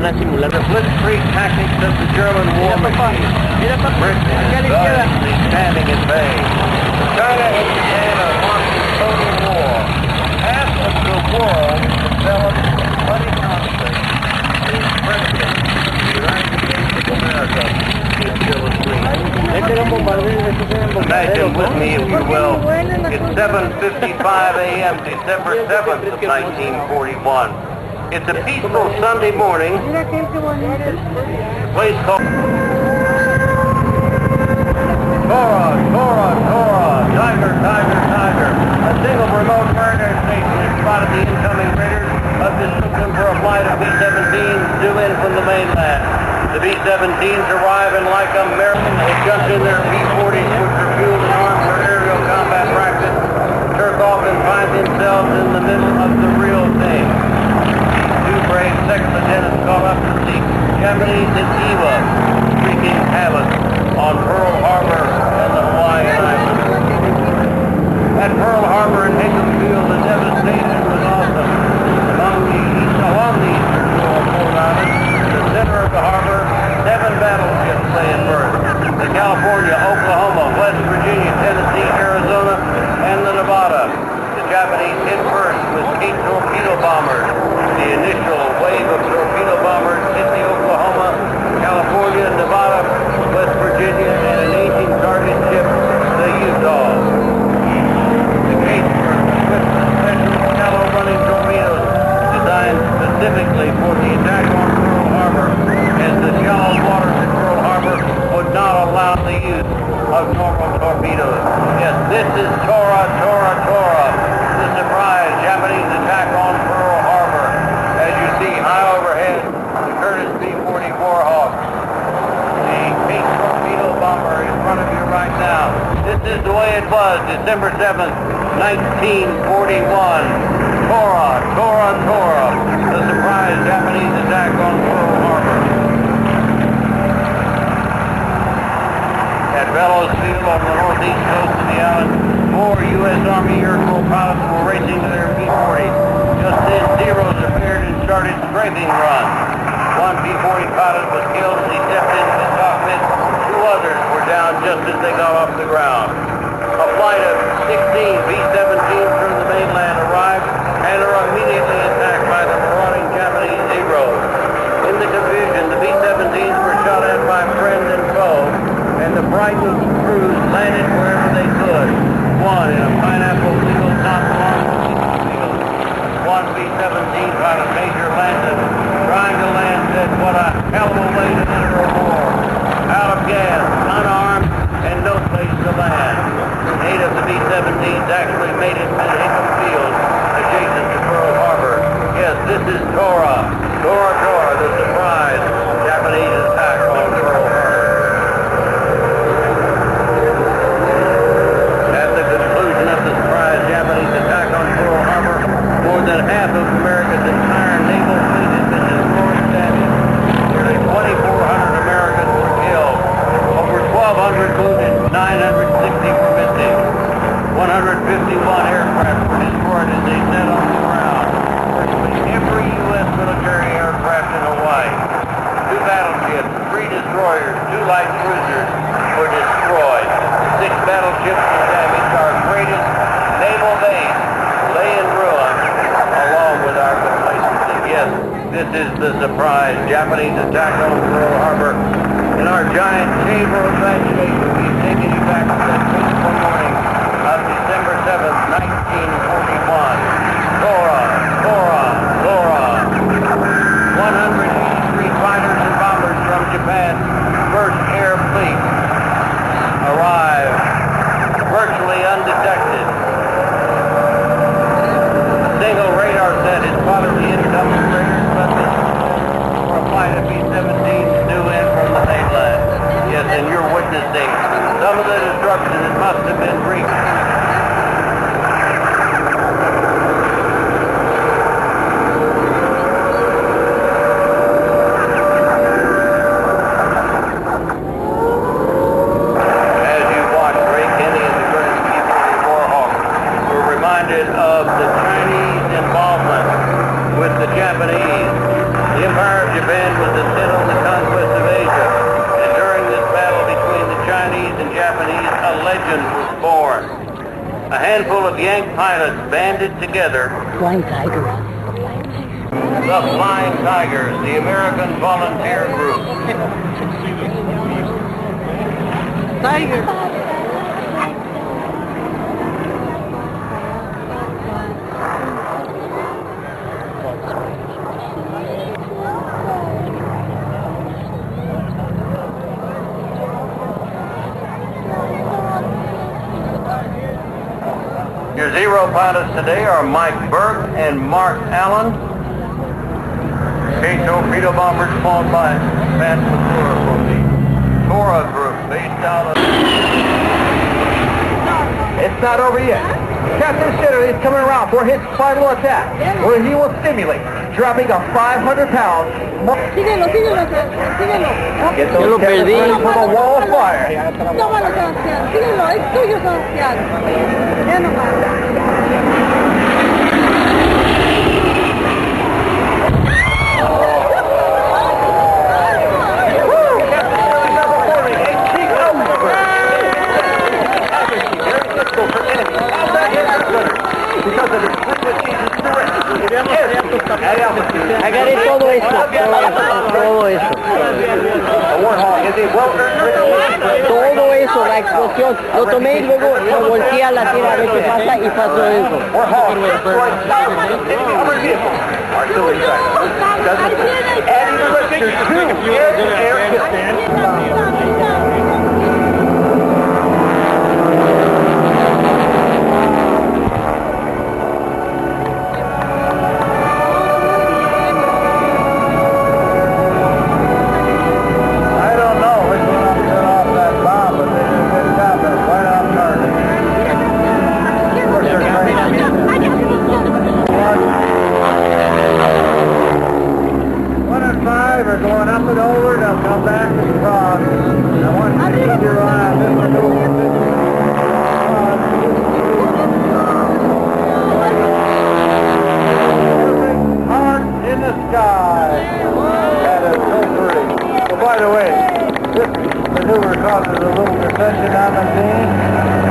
Van a simular the blitzkrieg tactics of the German war machine. Britain is obviously standing at bay. China has began a monstrous total war. Half of the world developed bloody conflict is Britain. The United States of America is still asleep. Imagine with me, if you will, it's 7:55 a.m., December 7th of 1941. It's a peaceful Sunday morning. A place called Tora, Tora, Tora, Tiger, Tiger, Tiger. A single remote radar station has spotted the incoming raiders of this system for a flight of B-17s due in from the mainland. The B-17s arrive and like American, they jumped in their P-40s which are fueled and armed for aerial combat practice, jerk off and find themselves in the middle of the real thing. Brave second lieutenants call up to see Japanese in Iwo wreaking havoc on Pearl Harbor and the Hawaiian Islands. At Pearl Harbor and Hickam Field, the devastation was awesome. Along the eastern shore of Fort Island, the center of the harbor, 7 battleships lay at berth. The California, Oklahoma, West Virginia, Tennessee, Arizona, and the Nevada. The Japanese hit first with 8 torpedo bombers. The initial wave of torpedo bombers hit the Oklahoma, California, Nevada, West Virginia, and an aging target ship, the Utah. The case for swift and special shallow-running torpedoes designed specifically for the attack on Pearl Harbor, as the shallow waters at Pearl Harbor would not allow the use of normal torpedoes. Yes, this is Tora, Tora, Tora, the surprise Japanese attack on Pearl Harbor. As you see high overhead, the Curtiss B-40 Warhawk. The Cape torpedo bomber in front of you right now. This is the way it was, December 7th, 1941. Tora, Tora, Tora, the surprise Japanese attack on Pearl Harbor. At Bellows Field on the northeast coast of the island, 4 U.S. Army Air Corps pilots were racing to their P-40s. Just then, Zeros appeared and started scraping runs. One P-40 pilot was killed as he stepped into the cockpit. 2 others were down just as they got off the ground. A flight of 16 B-17s from the mainland arrived and are immediately attacked by the marauding Japanese Zeros. In the confusion, the B-17s were shot at by friend and foe, and the frightened crews landed wherever they could. One in a pineapple field not far from the field. One B-17 pilot, Major Lanson, trying to land, said, "What a hell of a way to enter a war. Out of gas, unarmed, and no place to land." 8 of the B-17s actually made it to Hickam Field, adjacent to Pearl Harbor. Yes, this is Tora, Tora, Tora, the surprise Japanese attack on Pearl Harbor. At the conclusion of the surprise Japanese attack on Pearl Harbor, more than half of America's entire naval fleet has been destroyed and damaged. Nearly 2,400 Americans were killed. Over 1,200 wounded, 960 were missing. 151 aircraft were destroyed as they set on the ground. Virtually every U.S. military aircraft in Hawaii, 2 battleships, 3 destroyers, 2 light cruisers were destroyed. 6 battleships were damaged. Our greatest naval base lay in ruins, along with our complacency. Yes, this is the surprise Japanese attack on Pearl Harbor. In our giant chamber of imagination, we've taken you back to that fateful morning of December 7th, 1941. Tora, of Yank pilots banded together. Flying Tiger. The Flying Tigers, the American Volunteer Group. Tiger. Your Zero pilots today are Mike Burke and Mark Allen. K-torpedo bombers flown by Pat Masura from the Tora Group, based out of... It's not over yet. Captain Shitter is coming around for his final attack, where he will stimulate, dropping a 500-pound... Síguelo, síguelo, síguelo. Get those cannons ready for the wall of fire. Tómalo, Sebastián. Síguelo, es tuyo, Sebastián. Ya nomás. Agarré todo eso, todo eso. Todo eso, la explosión. Lo tomé y luego lo volteé a la tierra a ver qué pasa y pasó eso. Are going up and over, they'll come back and cross. I want you to keep your eye on this maneuver. Heart in the sky. That is so pretty. So by the way, this maneuver causes a little dissension on the team.